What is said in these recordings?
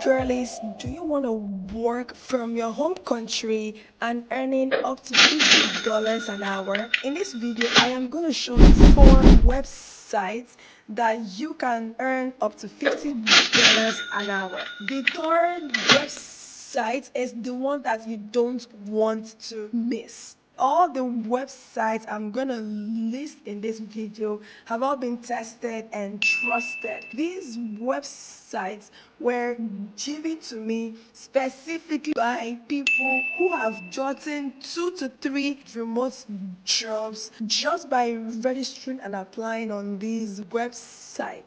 Girlies, do you want to work from your home country and earning up to $50 an hour? In this video, I am going to show you 4 websites that you can earn up to $50 an hour. The third website is the one that you don't want to miss. All the websites I'm gonna list in this video have all been tested and trusted. These websites were given to me specifically by people who have gotten 2 to 3 remote jobs just by registering and applying on these websites.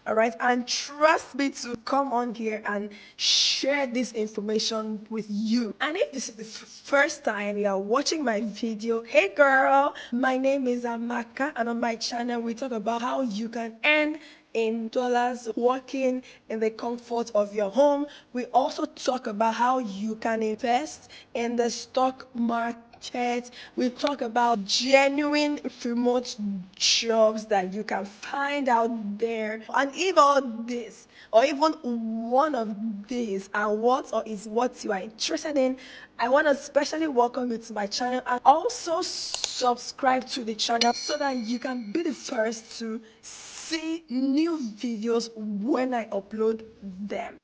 All right, and trust me to come on here and share this information with you. And if this is the first time you are watching my video, hey girl, my name is Chiamaka, and on my channel we talk about how you can earn in dollars working in the comfort of your home. We also talk about how you can invest in the stock market. We talk about genuine remote jobs that you can find out there. And if all this or even one of these are what or is what you are interested in, I want to especially welcome you to my channel, and also subscribe to the channel so that you can be the first to see new videos when I upload them.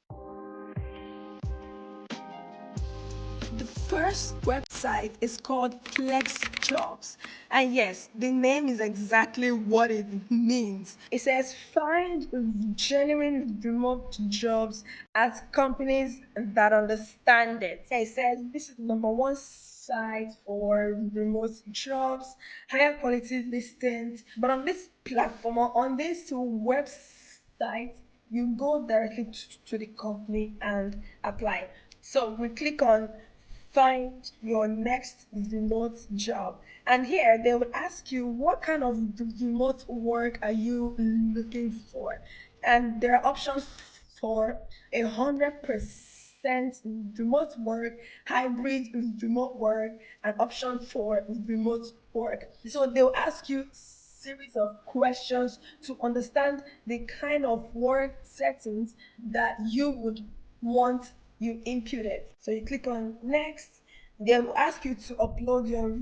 The first website is called Flexjobs. And yes, the name is exactly what it means. It says find genuine remote jobs at companies that understand it. It says this is the #1 site for remote jobs, higher quality listings. But on this platform, or on this website, you go directly to the company and apply. So we click on find your next remote job, and here they will ask you what kind of remote work are you looking for, and there are options for 100% remote work, hybrid remote work, and option for remote work. So they'll ask you series of questions to understand the kind of work settings that you would want you input it. So you click on next. They will ask you to upload your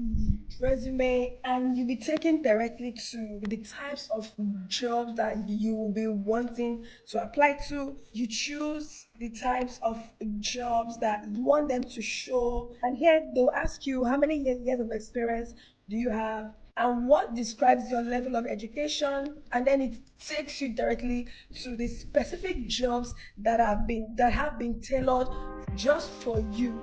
resume, and you'll be taken directly to the types of jobs that you will be wanting to apply to. You choose the types of jobs that you want them to show, and here they'll ask you how many years of experience do you have and what describes your level of education, and then it takes you directly to the specific jobs that have been tailored just for you.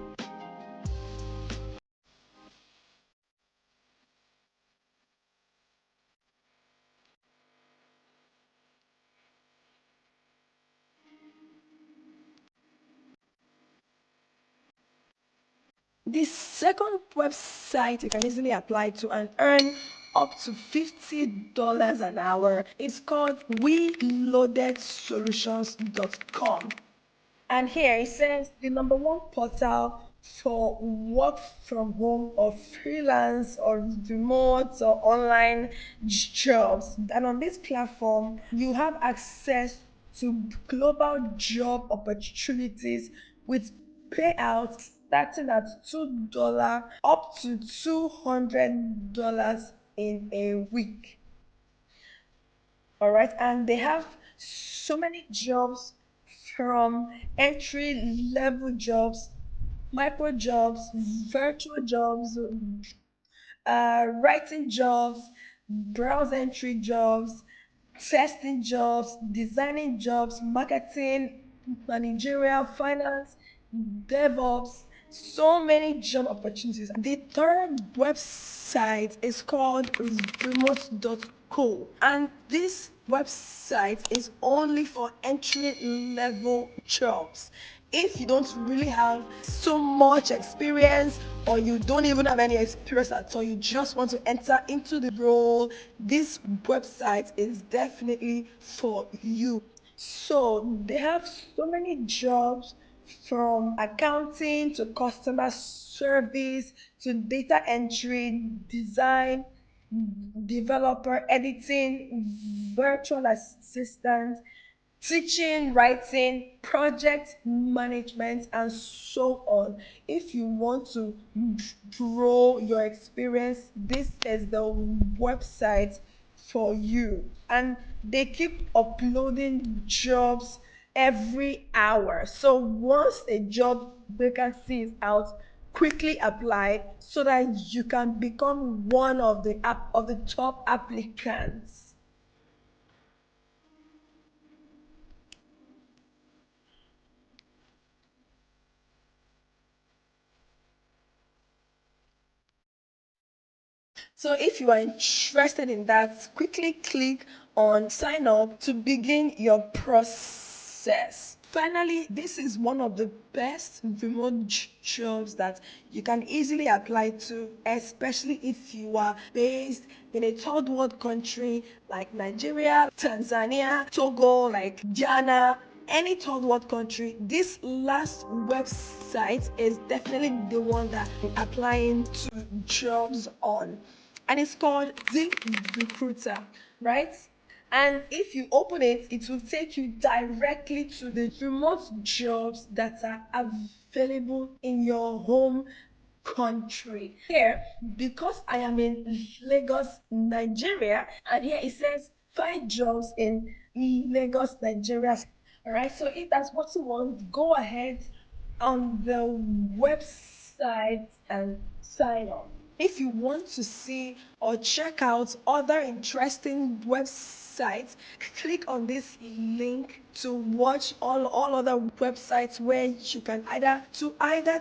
The second website you can easily apply to and earn up to $50 an hour is called WeLoadedSolutions.com. And here it says the #1 portal for work from home or freelance or remote or online jobs. And on this platform, you have access to global job opportunities with payouts starting at $2 up to $200 in a week. All right, and they have so many jobs, from entry level jobs, micro jobs, virtual jobs, writing jobs, browse entry jobs, testing jobs, designing jobs, marketing, managerial, finance, DevOps, so many job opportunities. The third website is called remote.co, and this website is only for entry level jobs. If you don't really have so much experience, or you don't even have any experience at all, you just want to enter into the role, this website is definitely for you. So they have so many jobs, from accounting to customer service to data entry, design, developer, editing, virtual assistant, teaching, writing, project management, and so on. If you want to grow your experience, this is the website for you. And they keep uploading jobs every hour. So once a job vacancy is out, quickly apply so that you can become one of the top applicants. So if you are interested in that, quickly click on sign up to begin your process. Finally, this is one of the best remote jobs that you can easily apply to, especially if you are based in a third world country like Nigeria, Tanzania, Togo, like Ghana, any third world country. This last website is definitely the one that I'm applying to jobs on, and it's called ZipRecruiter, right? And if you open it, it will take you directly to the remote jobs that are available in your home country. Here, because I am in Lagos, Nigeria, and here it says find jobs in Lagos, Nigeria. All right, so if that's what you want, go ahead on the website and sign up. If you want to see or check out other interesting websites, click on this link to watch all other websites where you can either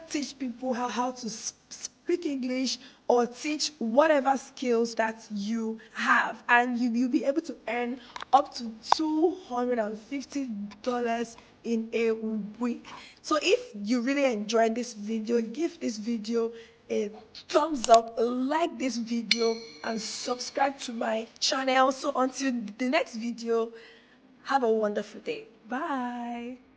teach people how to speak English or teach whatever skills that you have, and you'll be able to earn up to $250 in a week. So if you really enjoyed this video, give this video a thumbs up, like this video, and subscribe to my channel. So until the next video, have a wonderful day. Bye.